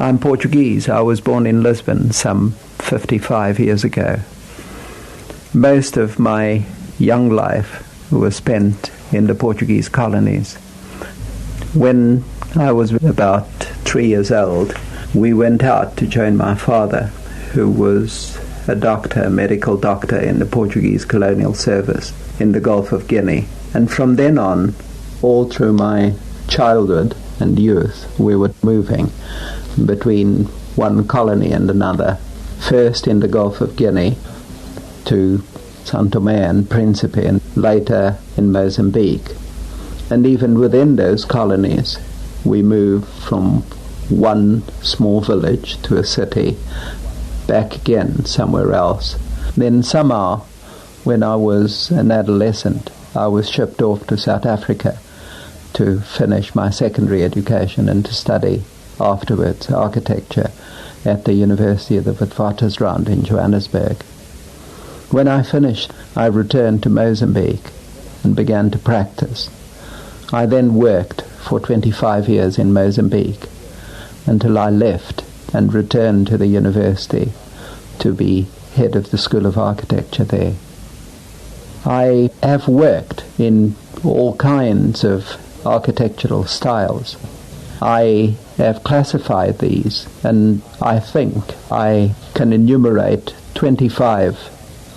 I'm Portuguese. I was born in Lisbon some 55 years ago. Most of my young life was spent in the Portuguese colonies. When I was about 3 years old, we went out to join my father, who was a doctor, a medical doctor in the Portuguese colonial service in the Gulf of Guinea. And from then on, all through my childhood and youth, we were moving between one colony and another, first in the Gulf of Guinea to São Tomé and Príncipe, and later in Mozambique. And even within those colonies, we moved from one small village to a city, back again somewhere else. Then somehow, when I was an adolescent, I was shipped off to South Africa to finish my secondary education and to study afterwards architecture at the University of the Witwatersrand in Johannesburg. When I finished, I returned to Mozambique and began to practice. I then worked for 25 years in Mozambique until I left and returned to the university to be head of the School of Architecture there. I have worked in all kinds of architectural styles. I have classified these, and I think I can enumerate 25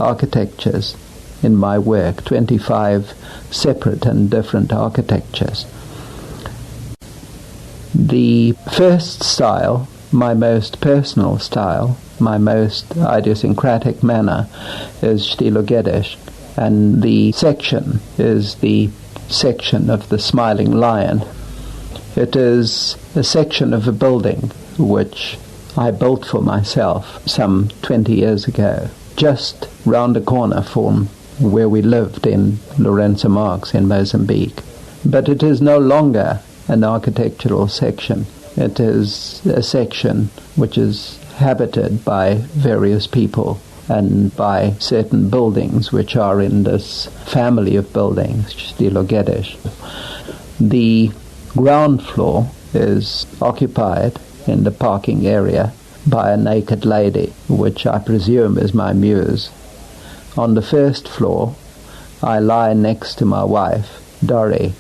architectures in my work, 25 separate and different architectures. The first style, my most personal style, my most idiosyncratic manner, is Lourenco Guedes, and the section is the section of the Smiling Lion. It is a section of a building which I built for myself some 20 years ago, just round the corner from where we lived in Lourenco Marques in Mozambique. But it is no longer an architectural section. It is a section which is habited by various people and by certain buildings which are in this family of buildings, Lourenco Guedes. The ground floor is occupied in the parking area by a naked lady, which I presume is my muse. On the first floor, I lie next to my wife, Dorrie.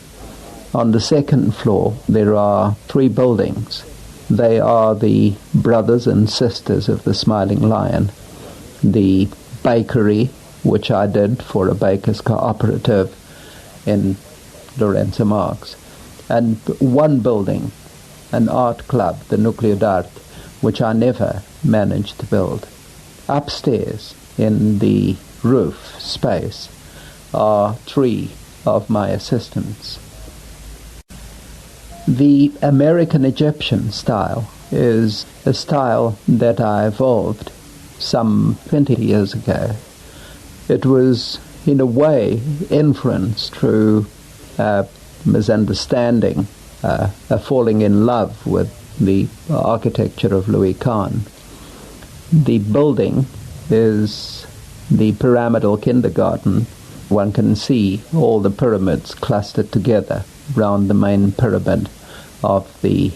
On the second floor, there are 3 buildings. They are the brothers and sisters of the Smiling Lion, the bakery, which I did for a baker's cooperative in Lourenco Marques, and one building, an art club, the Núcleo de Arte, which I never managed to build. Upstairs, in the roof space, are 3 of my assistants. The American Egyptian style is a style that I evolved some 20 years ago. It was, in a way, influenced through misunderstanding, a falling in love with the architecture of Louis Kahn. The building is the pyramidal kindergarten. One can see all the pyramids clustered together round the main pyramid of the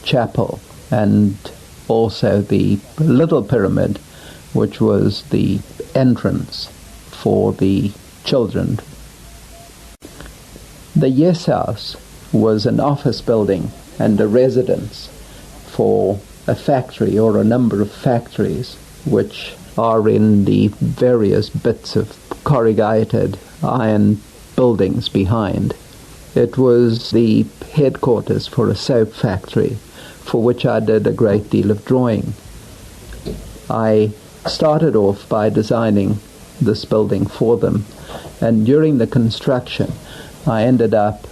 chapel, and also the little pyramid, which was the entrance for the children. The Yes House was an office building and a residence for a factory or a number of factories which are in the various bits of corrugated iron buildings behind. It was the headquarters for a soap factory, for which I did a great deal of drawing. I started off by designing this building for them, and during the construction I ended up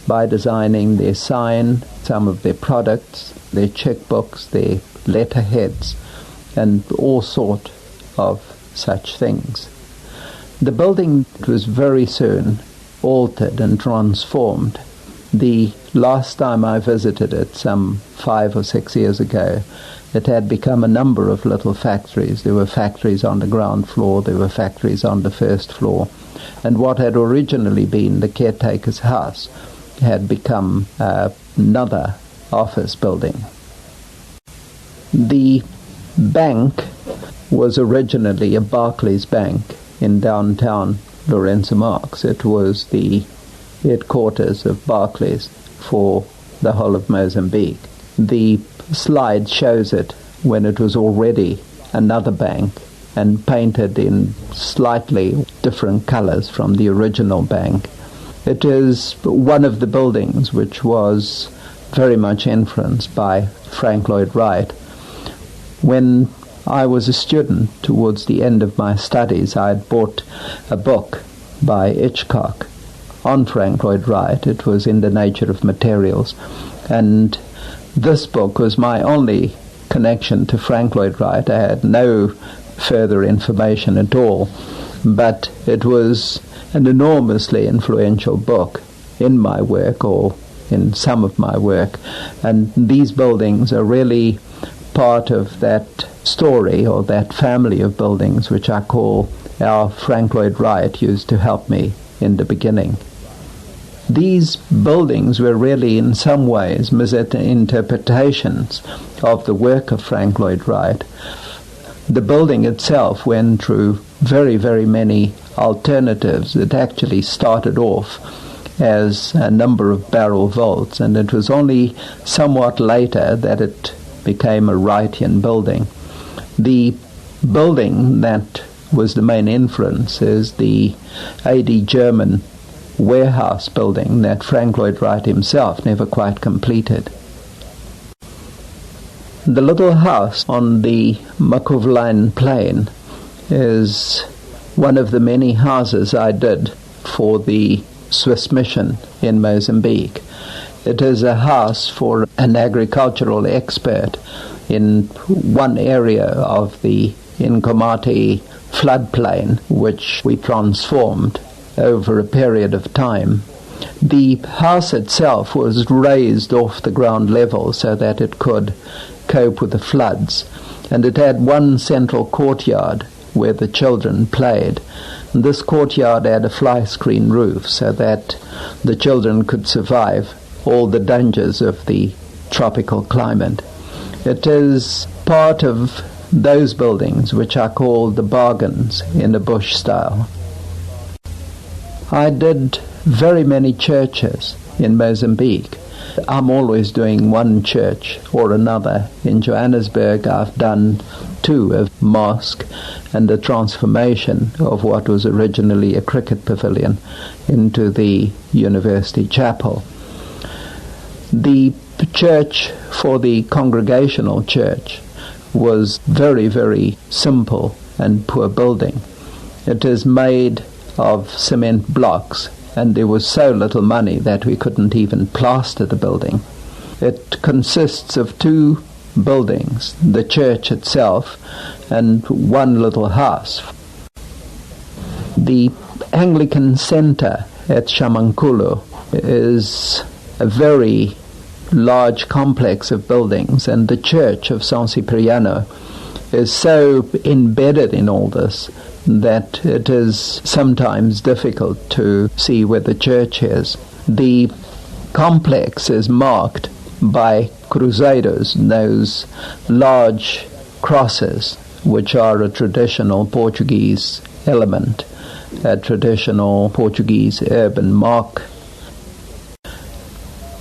by designing their sign, some of their products, their checkbooks, their letterheads, and all sort of such things. The building was very soon altered and transformed. The last time I visited it, some 5 or 6 years ago, it had become a number of little factories. There were factories on the ground floor, there were factories on the first floor, and what had originally been the caretaker's house had become another office building. The bank was originally a Barclays Bank in downtown Lourenco Marques. It was the headquarters of Barclays for the whole of Mozambique. The slide shows it when it was already another bank and painted in slightly different colors from the original bank. It is one of the buildings which was very much influenced by Frank Lloyd Wright. When I was a student, towards the end of my studies, I had bought a book by Hitchcock on Frank Lloyd Wright. It was In the Nature of Materials, and this book was my only connection to Frank Lloyd Wright. I had no further information at all, but it was an enormously influential book in my work, or in some of my work, and these buildings are really part of that story, or that family of buildings which I call our Frank Lloyd Wright used to help me in the beginning. These buildings were really in some ways misinterpretations of the work of Frank Lloyd Wright. The building itself went through very, very many alternatives. It actually started off as a number of barrel vaults, and it was only somewhat later that it became a Wrightian building. The building that was the main influence is the AD German warehouse building that Frank Lloyd Wright himself never quite completed. The little house on the Makovline Plain is one of the many houses I did for the Swiss mission in Mozambique. It is a house for an agricultural expert in one area of the Inkomati floodplain, which we transformed over a period of time. The house itself was raised off the ground level so that it could cope with the floods, and it had one central courtyard where the children played. And this courtyard had a fly screen roof so that the children could survive all the dangers of the tropical climate. It is part of those buildings which are called the bargains in the bush style. I did very many churches in Mozambique. I'm always doing one church or another. In Johannesburg, I've done two, a mosque and a transformation of what was originally a cricket pavilion into the university chapel. The church for the Congregational Church was very, very simple and poor building. It is made of cement blocks, and there was so little money that we couldn't even plaster the building. It consists of two buildings, the church itself and one little house. The Anglican Centre at Shamankulu is a very large complex of buildings, and the church of San Cipriano is so embedded in all this that it is sometimes difficult to see where the church is. The complex is marked by crusaders, those large crosses, which are a traditional Portuguese element, a traditional Portuguese urban mark.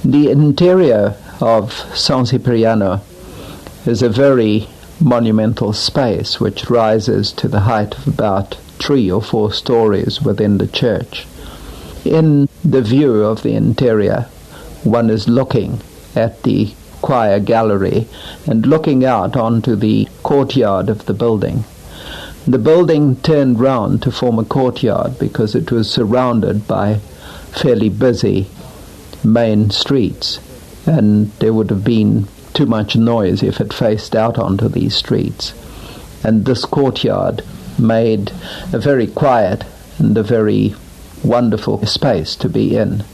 The interior of San Cipriano is a very monumental space which rises to the height of about 3 or 4 stories within the church. In the view of the interior, one is looking at the choir gallery and looking out onto the courtyard of the building. The building turned round to form a courtyard because it was surrounded by fairly busy main streets, and there would have been too much noise if it faced out onto these streets. And this courtyard made a very quiet and a very wonderful space to be in.